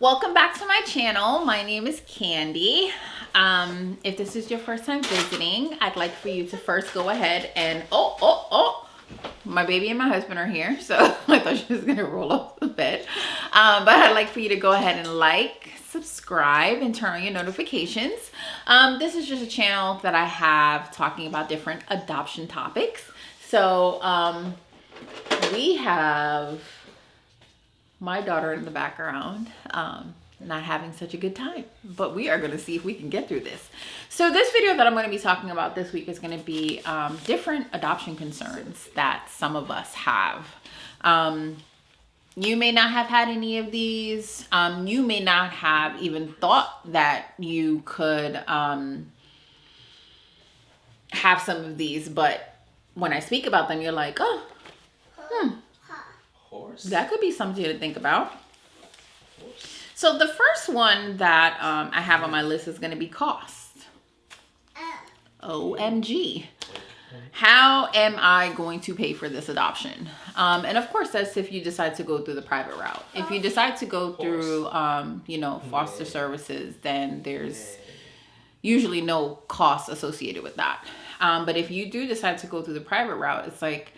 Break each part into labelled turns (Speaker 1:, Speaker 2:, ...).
Speaker 1: Welcome back to my channel. My name is Khandy. If this is your first time visiting, I'd like for you to first go ahead and my baby and my husband are here, so I thought she was gonna roll off the bed. But I'd like for you to go ahead and like, subscribe, and turn on your notifications. This is just a channel that I have talking about different adoption topics. So we have my daughter in the background, not having such a good time, but we are going to see if we can get through this. So this video that I'm going to be talking about this week is going to be different adoption concerns that some of us have. You may not have had any of these. You may not have even thought that you could have some of these, but when I speak about them, you're like, oh,
Speaker 2: Horse.
Speaker 1: that could be something to think about. So the first one that I have on my list is going to be cost. OMG. How am I going to pay for this adoption? And of course, that's if you decide to go through the private route. If you decide to go through, foster services, then there's usually no cost associated with that. But if you do decide to go through the private route, it's like,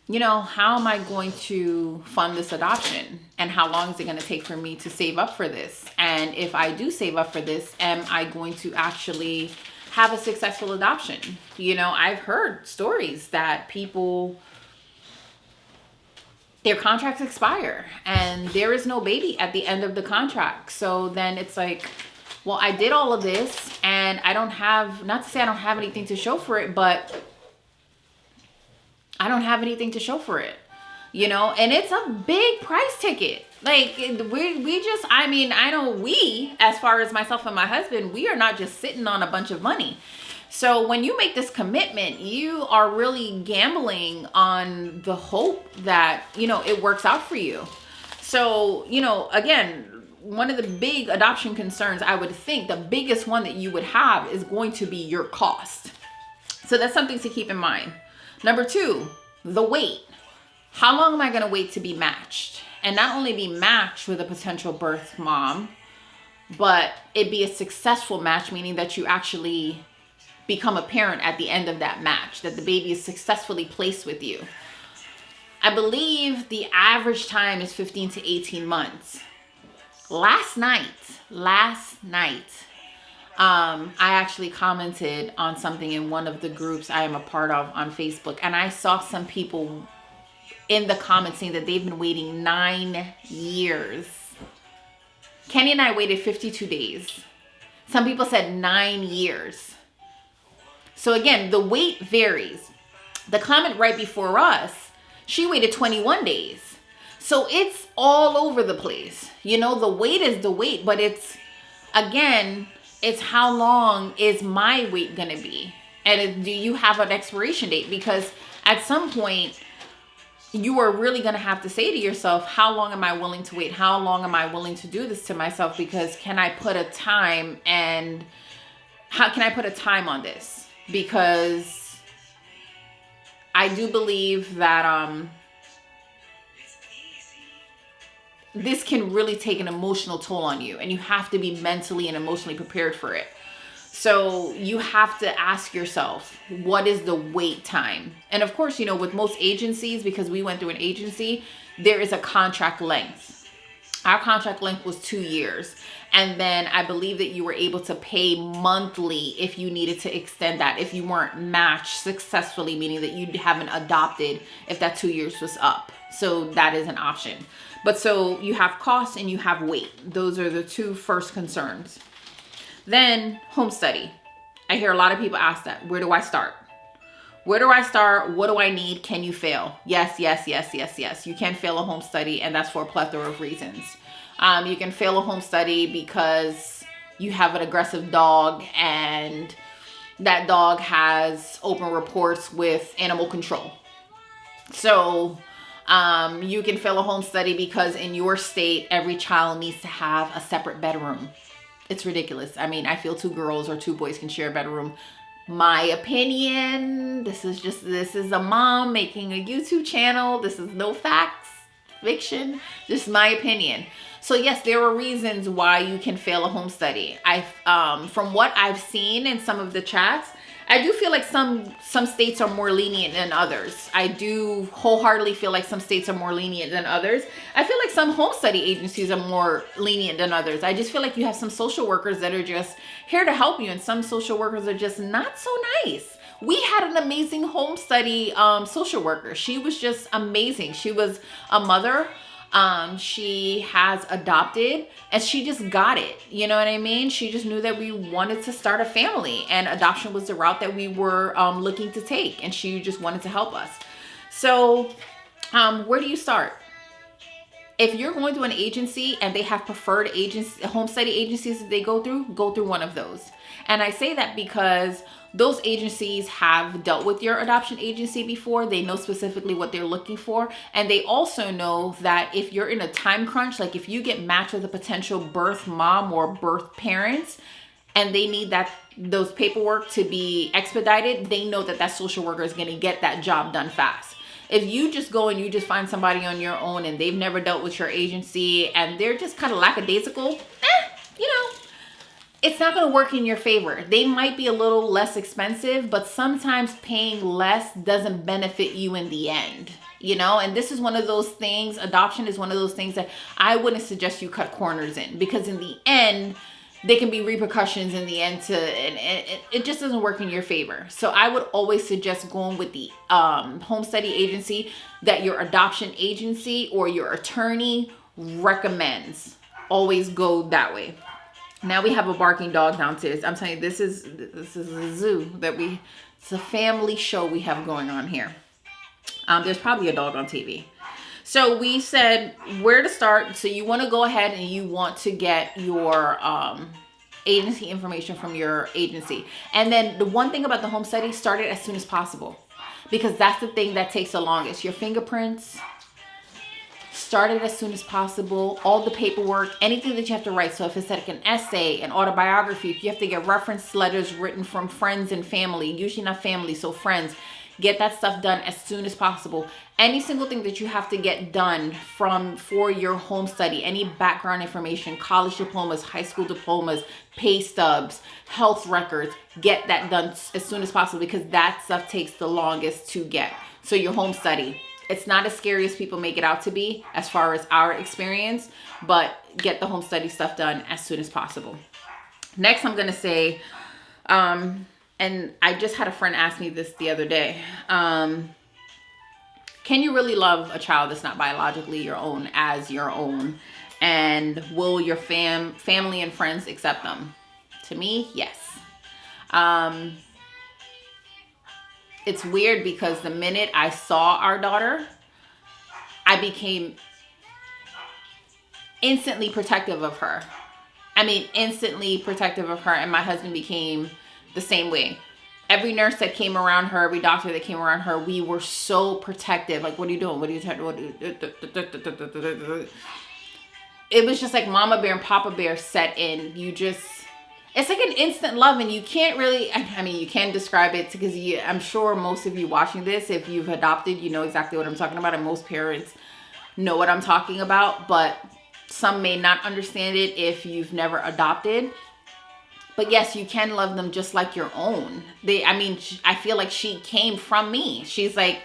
Speaker 1: how am I going to fund this adoption? And how long is it going to take for me to save up for this? And if I do save up for this, am I going to actually have a successful adoption? I've heard stories that their contracts expire and there is no baby at the end of the contract. So then it's like, well, I did all of this and I don't have, not to say I don't have anything to show for it, but I don't have anything to show for it, and it's a big price ticket. Like I know we, as far as myself and my husband, we are not just sitting on a bunch of money. So when you make this commitment, you are really gambling on the hope that, it works out for you. So, again, one of the big adoption concerns, I would think the biggest one that you would have is going to be your cost. So that's something to keep in mind. Number two, the wait. How long am I going to wait to be matched? And not only be matched with a potential birth mom, but it be a successful match, meaning that you actually become a parent at the end of that match, that the baby is successfully placed with you. I believe the average time is 15 to 18 months. Last night, I actually commented on something in one of the groups I am a part of on Facebook, and I saw some people in the comments saying that they've been waiting 9 years. Kenny and I waited 52 days. Some people said 9 years. So again, the wait varies. The comment right before us, she waited 21 days. So it's all over the place. The wait is the wait, but it's how long is my wait going to be? And do you have an expiration date? Because at some point, you are really going to have to say to yourself, how long am I willing to wait? How long am I willing to do this to myself? Because can I put a time, and how can I put a time on this? Because I do believe that this can really take an emotional toll on you, and you have to be mentally and emotionally prepared for it. So you have to ask yourself, what is the wait time? And of course, with most agencies, because we went through an agency, there is a contract length. Our contract length was 2 years. And then I believe that you were able to pay monthly if you needed to extend that, if you weren't matched successfully, meaning that you haven't adopted if that 2 years was up. So that is an option. But so you have cost and you have wait. Those are the two first concerns. Then home study. I hear a lot of people ask that. Where do I start? Where do I start? What do I need? Can you fail? Yes. You can fail a home study, and that's for a plethora of reasons. You can fail a home study because you have an aggressive dog and that dog has open reports with animal control. So you can fail a home study because in your state, every child needs to have a separate bedroom. It's ridiculous. I feel 2 girls or 2 boys can share a bedroom. My opinion, this is a mom making a YouTube channel. This is no facts. fiction, just my opinion. So yes, there are reasons why you can fail a home study. From what I've seen in some of the chats, I do feel like some states are more lenient than others. I do wholeheartedly feel like some states are more lenient than others. I feel like some home study agencies are more lenient than others. I just feel like you have some social workers that are just here to help you, and some social workers are just not so nice. We had an amazing home study social worker. She was just amazing. She was a mother. She has adopted, and she just got it. You know what I mean? She just knew that we wanted to start a family, and adoption was the route that we were looking to take, and she just wanted to help us. So where do you start? If you're going to an agency and they have preferred home study agencies that they go through one of those. And I say that because those agencies have dealt with your adoption agency before. They know specifically what they're looking for. And they also know that if you're in a time crunch, like if you get matched with a potential birth mom or birth parents, and they need those paperwork to be expedited, they know that social worker is going to get that job done fast. If you just go and you just find somebody on your own and they've never dealt with your agency and they're just kind of lackadaisical, it's not going to work in your favor. They might be a little less expensive, but sometimes paying less doesn't benefit you in the end, and this is one of those things. Adoption is one of those things that I wouldn't suggest you cut corners in, because in the end, there can be repercussions in the end and it just doesn't work in your favor. So I would always suggest going with the home study agency that your adoption agency or your attorney recommends. Always go that way. Now we have a barking dog downstairs. I'm telling you, this is a zoo it's a family show we have going on here. There's probably a dog on TV. So we said where to start. So you want to go ahead and you want to get your agency information from your agency. And then the one thing about the home study, start it as soon as possible, because that's the thing that takes the longest. Your fingerprints, start it as soon as possible. All the paperwork, anything that you have to write. So if it's like an essay, an autobiography, if you have to get reference letters written from friends and family, usually not family, so friends, get that stuff done as soon as possible. Any single thing that you have to get done for your home study, any background information, college diplomas, high school diplomas, pay stubs, health records, get that done as soon as possible, because that stuff takes the longest to get. So your home study, it's not as scary as people make it out to be as far as our experience, but get the home study stuff done as soon as possible. Next, I'm going to say, and I just had a friend ask me this the other day. Can you really love a child that's not biologically your own as your own? And will your family and friends accept them? To me, yes. It's weird because the minute I saw our daughter, I became instantly protective of her. Instantly protective of her, and my husband became the same way. Every nurse that came around her, every doctor that came around her, we were so protective. Like, what are you doing? What are you trying to do? It was just like Mama Bear and Papa Bear set in. It's like an instant love, and you can't really, you can describe it, because I'm sure most of you watching this, if you've adopted, you know exactly what I'm talking about, and most parents know what I'm talking about, but some may not understand it if you've never adopted. But yes, you can love them just like your own. I feel like she came from me. She's like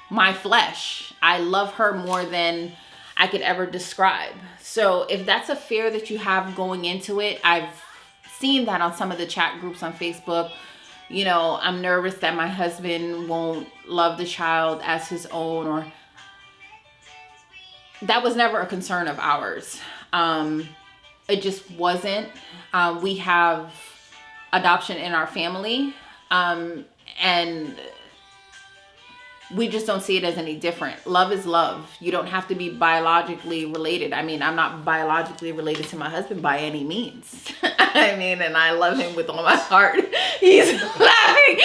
Speaker 1: my flesh. I love her more than I could ever describe. So if that's a fear that you have going into it, I've seen that on some of the chat groups on Facebook. I'm nervous that my husband won't love the child as his own, or that was never a concern of ours. It just wasn't. We have adoption in our family, and we just don't see it as any different. Love is love. You don't have to be biologically related. I'm not biologically related to my husband by any means. And I love him with all my heart. He's laughing.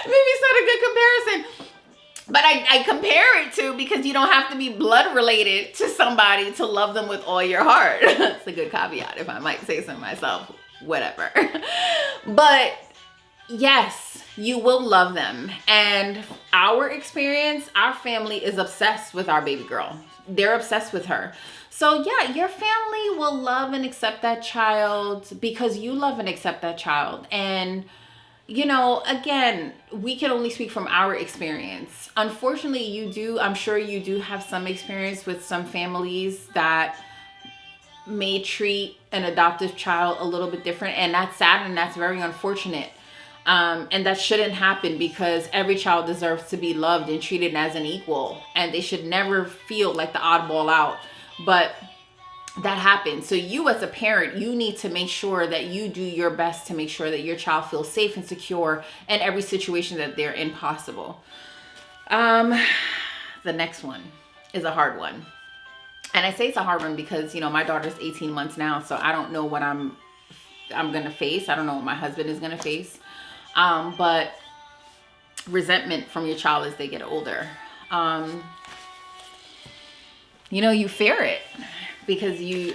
Speaker 1: Maybe it's not a good comparison. But I compare it to, because you don't have to be blood related to somebody to love them with all your heart. That's a good caveat, if I might say so myself. Whatever. But yes, you will love them. And our experience, our family is obsessed with our baby girl. They're obsessed with her. So yeah, your family will love and accept that child because you love and accept that child. And you know, again, we can only speak from our experience. Unfortunately, I'm sure you do have some experience with some families that may treat an adoptive child a little bit different. And that's sad and that's very unfortunate. And that shouldn't happen because every child deserves to be loved and treated as an equal. And they should never feel like the oddball out. But that happens. So you as a parent, you need to make sure that you do your best to make sure that your child feels safe and secure in every situation that they're in possible. The next one is a hard one. And I say it's a hard one because, you know, my daughter's 18 months now, so I don't know what I'm going to face. I don't know what my husband is going to face. But resentment from your child as they get older. You know, you fear it. Because you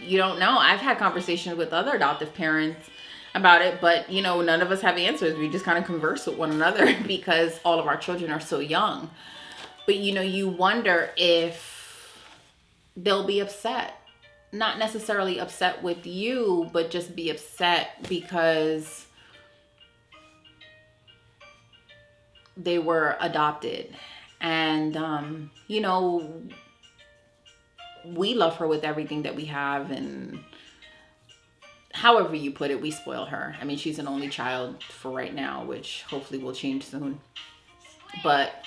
Speaker 1: don't know. I've had conversations with other adoptive parents about it, but you know, none of us have answers. We just kind of converse with one another because all of our children are so young. But you know, you wonder if they'll be upset. Not necessarily upset with you, but just be upset because they were adopted. And you know, we love her with everything that we have, and however you put it, we spoil her. I mean, she's an only child for right now, which hopefully will change soon. But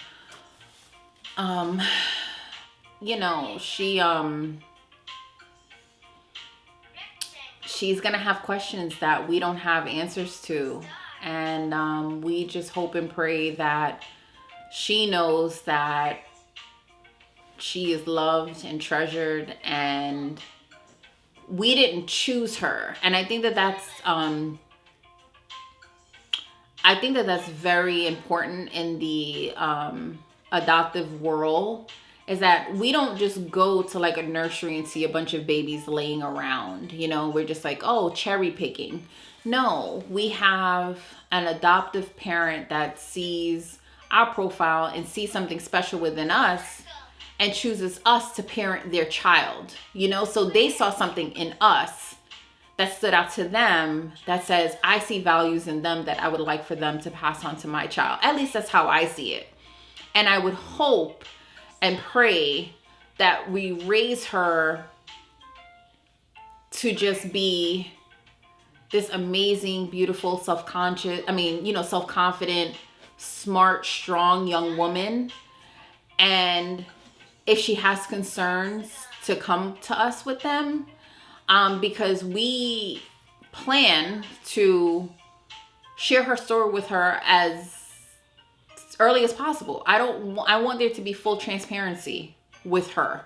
Speaker 1: you know, she's gonna have questions that we don't have answers to, and we just hope and pray that she knows that she is loved and treasured, and we didn't choose her. And I think that that's very important in the adoptive world, is that we don't just go to like a nursery and see a bunch of babies laying around. You know, we're just like, oh, cherry picking. No, we have an adoptive parent that sees our profile and sees something special within us and chooses us to parent their child, you know? So they saw something in us that stood out to them that says, I see values in them that I would like for them to pass on to my child. At least that's how I see it. And I would hope and pray that we raise her to just be this amazing, beautiful, self-confident, smart, strong young woman. And if she has concerns, to come to us with them, because we plan to share her story with her as early as possible. I want there to be full transparency with her.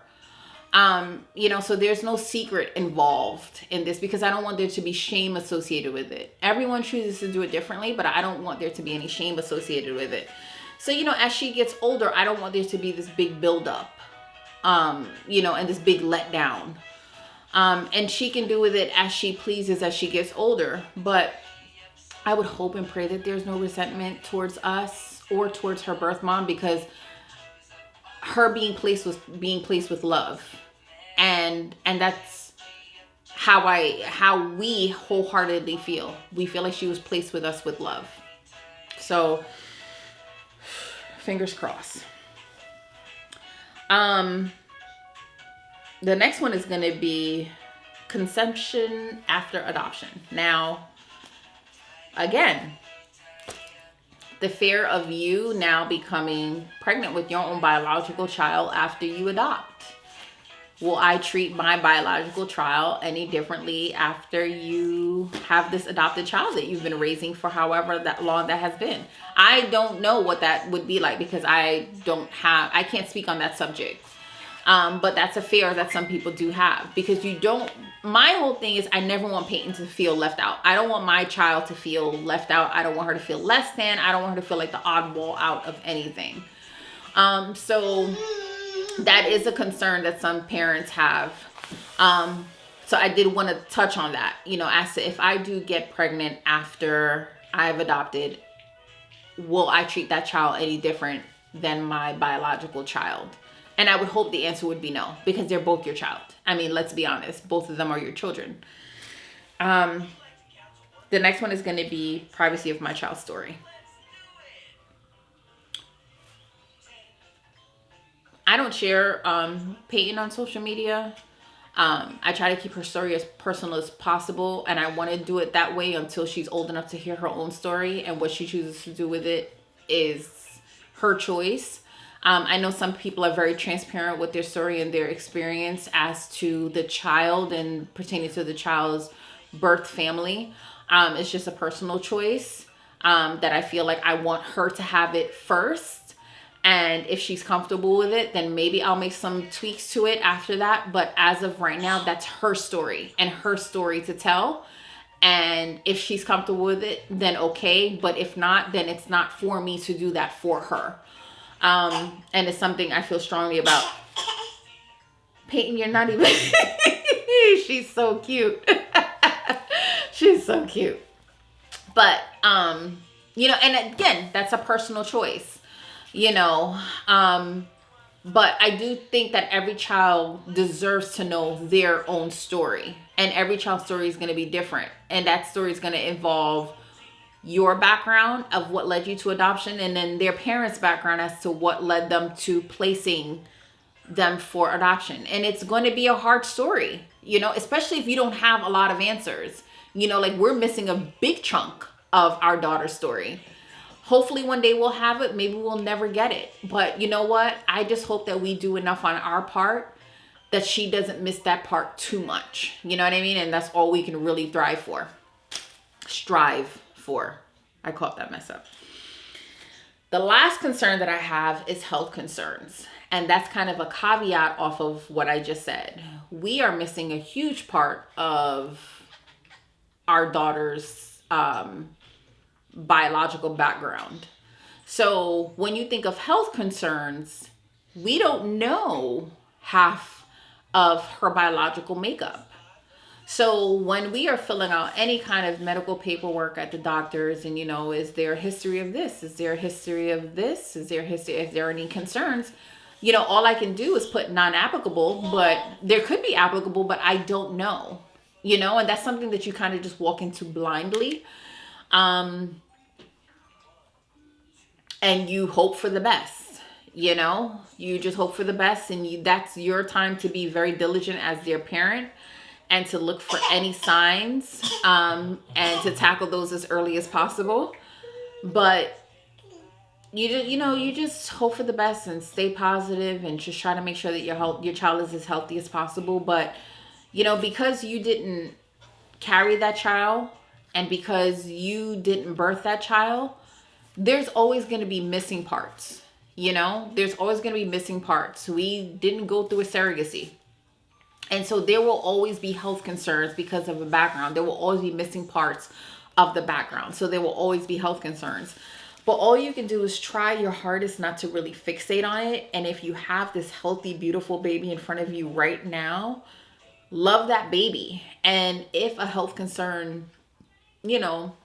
Speaker 1: You know, so there's no secret involved in this because I don't want there to be shame associated with it. Everyone chooses to do it differently, but I don't want there to be any shame associated with it. So, you know, as she gets older, I don't want there to be this big buildup, you know, and this big letdown. And she can do with it as she pleases as she gets older. But I would hope and pray that there's no resentment towards us or towards her birth mom, because her being placed with love. And that's how we wholeheartedly feel. We feel like she was placed with us with love. So fingers crossed. The next one is going to be conception after adoption. Now, again, the fear of you now becoming pregnant with your own biological child after you adopt. Will I treat my biological child any differently after you have this adopted child that you've been raising for however that long that has been? I don't know what that would be like because I can't speak on that subject. But that's a fear that some people do have, because my whole thing is I never want Peyton to feel left out. I don't want my child to feel left out. I don't want her to feel less than. I don't want her to feel like the oddball out of anything. So that is a concern that some parents have. So I did want to touch on that, you know, as to if I do get pregnant after I've adopted, will I treat that child any different than my biological child? And I would hope the answer would be no, because they're both your child. I mean, let's be honest, both of them are your children. The next one is going to be privacy of my child's story. I don't share Peyton on social media. I try to keep her story as personal as possible, and I want to do it that way until she's old enough to hear her own story, and what she chooses to do with it is her choice. I know some people are very transparent with their story and their experience as to the child and pertaining to the child's birth family. It's just a personal choice that I feel like I want her to have it first. And if she's comfortable with it, then maybe I'll make some tweaks to it after that. But as of right now, that's her story and her story to tell. And if she's comfortable with it, then okay. But if not, then it's not for me to do that for her. And it's something I feel strongly about. Peyton, you're not even... She's so cute. She's so cute. But, you know, and again, that's a personal choice. You know, but I do think that every child deserves to know their own story, and every child's story is going to be different, and that story is going to involve your background of what led you to adoption, and then their parents' background as to what led them to placing them for adoption. And it's going to be a hard story, you know, especially if you don't have a lot of answers. You know, like, we're missing a big chunk of our daughter's story. Hopefully one day we'll have it. Maybe we'll never get it. But you know what? I just hope that we do enough on our part that she doesn't miss that part too much. You know what I mean? And that's all we can really strive for. I caught that mess up. The last concern that I have is health concerns. And that's kind of a caveat off of what I just said. We are missing a huge part of our daughter's biological background. So when you think of health concerns, we don't know half of her biological makeup. So when we are filling out any kind of medical paperwork at the doctors, and, you know, is there a history of this? Is there a history of this? Is there a history? If there are any concerns, you know, all I can do is put non-applicable, but there could be applicable, but I don't know, you know, and that's something that you kind of just walk into blindly. And you hope for the best, you know, you just hope for the best, and that's your time to be very diligent as their parent and to look for any signs, and to tackle those as early as possible. But you just hope for the best and stay positive and just try to make sure that your child is as healthy as possible. But, you know, because you didn't carry that child and because you didn't birth that child, there's always going to be missing parts. You know, there's always going to be missing parts. We didn't go through a surrogacy. And so there will always be health concerns because of a background. There will always be missing parts of the background. So there will always be health concerns. But all you can do is try your hardest not to really fixate on it. And if you have this healthy, beautiful baby in front of you right now, love that baby. And if a health concern, you know,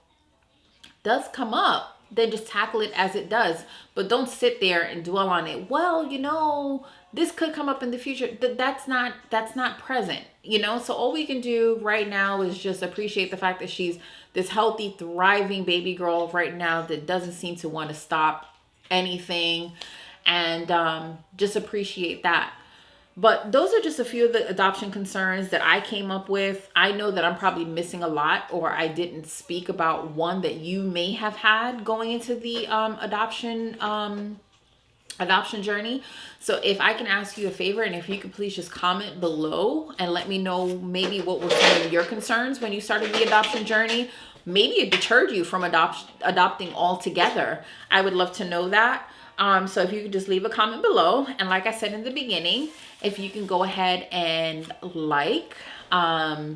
Speaker 1: does come up, then just tackle it as it does. But don't sit there and dwell on it. Well, you know, this could come up in the future. That's not present, you know? So all we can do right now is just appreciate the fact that she's this healthy, thriving baby girl right now that doesn't seem to want to stop anything, and just appreciate that. But those are just a few of the adoption concerns that I came up with. I know that I'm probably missing a lot, or I didn't speak about one that you may have had going into the adoption journey. So if I can ask you a favor, and if you could please just comment below and let me know maybe what were some of your concerns when you started the adoption journey. Maybe it deterred you from adopting altogether. I would love to know that. So if you could just leave a comment below, and like I said in the beginning, if you can go ahead and like,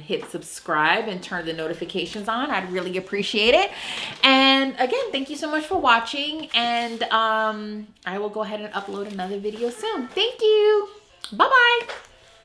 Speaker 1: hit subscribe and turn the notifications on, I'd really appreciate it. And again, thank you so much for watching, and I will go ahead and upload another video soon. Thank you. Bye-bye.